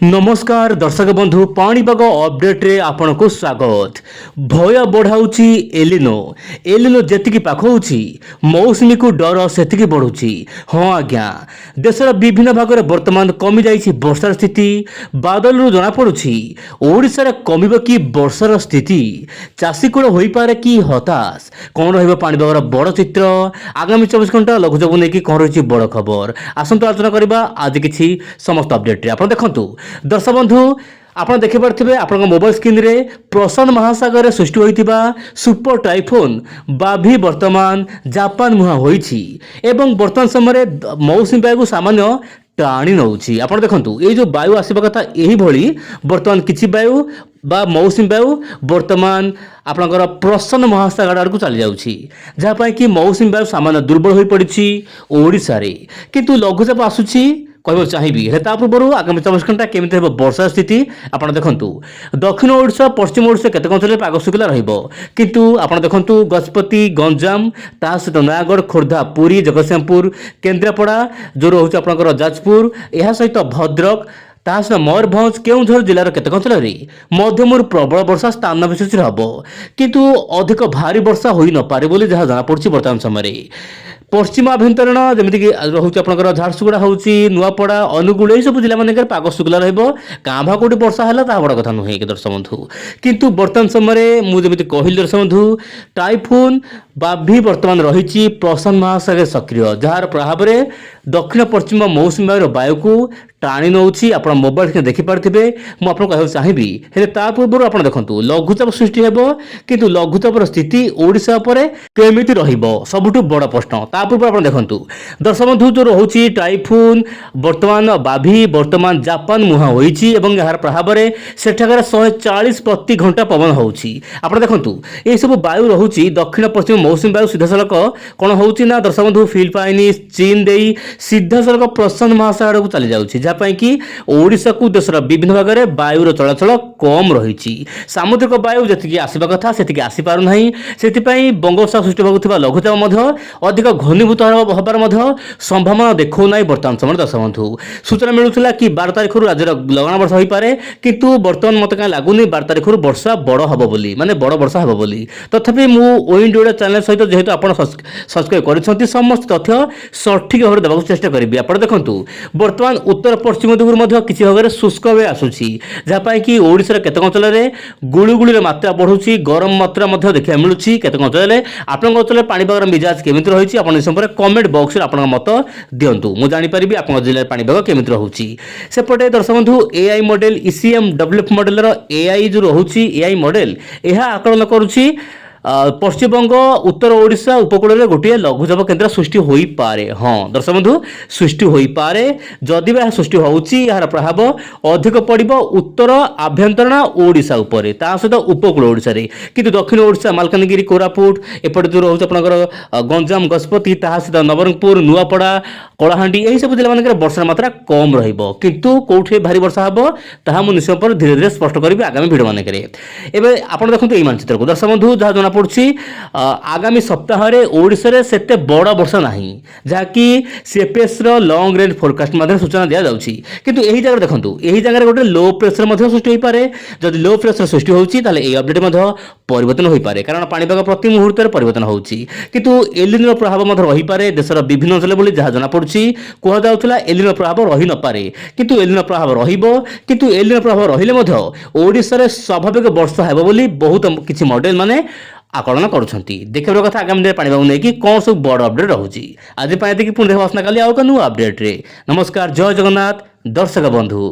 नमस्कार दर्शक बंधु पाणीपाग अपडेट रे आपण को स्वागत। भय बढ़ाऊँच एलिनो एलिनो जी पाख मौसुमी को डर से बढ़ुची। हाँ आज्ञा देशर विभिन्न भाग में बर्तमान कमी जाइए वर्षार स्थिति। बादल जनापड़ी ओडिशार कमिब कि वर्षार स्थिति, चाषी कूल हो पारे कि हताश, कौन रपाणीपागर बड़ चित्र, आगामी 24 घंटा लघुचाप नहीं कौन रही बड़ खबर आसतु आलोचना करवा आज किसी समस्त अपडेट आप देखु। दर्शक बंधु आप देखिपे आप मोबाइल स्क्रीन रे प्रशांत महासागर में सृष्टि होता सुपर टाइफोन बाभी वर्तमान जापान मुहां होइछि एवं वर्तमान समय मौसुमी वायु सामान्य टाणी नौछि। आप देखु ये जो वायु आसवा कथा यही वर्तमान किछि वायु बा मौसुमी वायु वर्तमान आपणकर प्रसन्न महासागर आड़ को चली जाउछि, जहाँपाई कि मौसुमी वायु सामान्य दुर्बल हो पड़ी ओडिशा रे, किंतु लघुचाप आसुछि कह चाहिए पूर्व आगामी 24 घंटा केमी वर्षा स्थिति आप देखु। दक्षिण ओडिशा पश्चिम ओडिशा केत अंचल पाग शुखला किंतु आप देखु गजपति गंजाम ता सहित नयागढ़ खोर्धा पुरी जगतसिंहपुर केन्द्रापड़ा जो रोचे आपंकर जाजपुर यह सहित भद्रक ता सहित मयूरभंज केउंझर जिलार केतक अंचल मध्यम प्रबल वर्षा स्थान विशेष हम किंतु अधिक भारी वर्षा हो न पारे बोली जहाँ जनापड़ी वर्तमान समय। पश्चिम आभ्यंतरण जमीक रोचे आपंकर झारसुगुड़ा होची नुआपड़ा अनुगुल यह सब जिला मानक पाग शुक्ला रहा भा कौटी वर्षा है बड़ कथा नुहे कि दर्शक बंधु। किंतु वर्तमान समय मुझे कहली दर्शक बंधु टाइफोन बाभी वर्तमान रही प्रशांत महासागर सक्रिय जार प्रभाव में दक्षिण पश्चिम मौसुमी वायु को टाणी नौछि। आप मोबाइल स्क्रीन देखिपारे मुझे कहना चाहिए हेले ता पूर्व आप देखु लघुचाप सृष्टि हेब किंतु लघुचापर स्थिति ओडिशा पर केमिति रहिबो सबुठु बड़ प्रश्न। ता पूर्व आप देखु दर्शक बंधु जो रोचे टाइफोन वर्तमान बाभी वर्तमान जापान मुहां होइछि एवं यार प्रभाव में सेठाकार 140 प्रति घंटा पवन होउछि। आप देखु ये सब वायु रोचे दक्षिण पश्चिम मौसुमी वायु सीधा सड़क कौन होउछि ना दर्शक बंधु फिलिपाइंस चीन दे सीधा सड़क प्रशांत महासागर को चली जाउछि, जहाँपाई कि ओडिशा को देशर विभिन्न भाग में वायुर चलाचल कम रही। सामुद्रिक वायु जी आसवा कथा से आसी पार ना से बंगोपसागर सृष्टि होगा लघुचाप अधिक घनीभूत हबार संभावना देखो ना बर्तमान समय। दर्शक बंधु सूचना मिलूला कि 12 तारिख राज्य लगाण वर्षा हो पारे किंतु बर्तमान मत कहीं लगुनि 12 तारिख वर्षा बड़ हम बोली माने बड़ वर्षा हम बोली। तथापि मुझे ओडिया चैनल सहित जेहेतु आप सब्सक्राइब कर समस्त तथ्य सठिक भाव देवाक चेष्टा करी। आप देखु बर्तमान उत्तर पश्चिम दिगुर किसी भाग में शुष्क भाव आसूसी, जहाँपाई कि ओडिशार केतक अंचल गुळुगुळीर मात्रा बढ़ुची गरम मात्रा देखा मिलूँ केतक अंचल आप अंचल पाणीपागर मिजाज केमी रही आप कमेंट बॉक्स में आप मत दिंतु मु जानीपरि आप जिले पाणीपाग केमी रोचे। सेपटे दर्शक बंधु AI model ECM develop model AI जो रोचे एआई मॉडल यह आकलन करुच्ची पश्चिमबंग उत्तर ओडिशा उपकूल में गोटे लघुचाप केन्द्र सृष्टि हो पारे। हाँ दर्शक बंधु सृष्टि हो पारे जदि यह सृष्टि होउची यार प्रभाव अधिक पड़िबो उत्तर आभ्यंतरण ओडिशा उपरे ता सहित उपकूल ओडिशा रे, किंतु दक्षिण ओडिशा मालकानगिरी कोरापुट एपटे जो रोचे आपनकर गंजाम गजपति ता सहित नवरंगपुर नुआपड़ा कलाहांडी यही सब जिला मानक वर्षा मात्रा कम रहिबो किंतु कोठे भारी वर्षा हबो ताहा मु निश्चय पर धीरे धीरे स्पष्ट करबी आगामी भिडियो मानक रे। एबे आपण देखंतु एई मानचित्र को दर्शक बंधु जहा जना पड़छि आगामी सप्ताह रे ओडिसा रे सेते बड़ वर्षा नाही जाकी सीएपीएस रो लॉन्ग रेंज फोरकास्ट माध्यम सूचना दिया जाउछि, किंतु एही जगह देखंतु एही जगह गोटे लो प्रेशर मध्य सृष्टि होई पारे। जदि लो प्रेशर सृष्टि होउछि ताले एई अपडेट मध्य परिवर्तन होई पारे कारण पाणीपाग प्रति मुहूर्त रे परिवर्तन होउछि, किंतु एलिनो प्रभाव मध्य रही पारे देशर विभिन्न अंचल बोली जहा जना पड़छि कह जाउथला एलिनो प्रभाव रही न पारे किंतु एलिनो प्रभाव रहिबो। किंतु एलिनो प्रभाव रहिले मध्य ओडिसा रे स्वाभाविक वर्षा हेबो बोली बहुत किछि मॉडल माने आकलन करुछंती। देखिबार कथा आगामी दिन पाणीपाग नै कि कौन सब बड़ अपडेट रहउछि। आज पाए कि पुणी देखा काली आउ का नुआ अपडेट रे। नमस्कार जय जगन्नाथ दर्शक बंधु।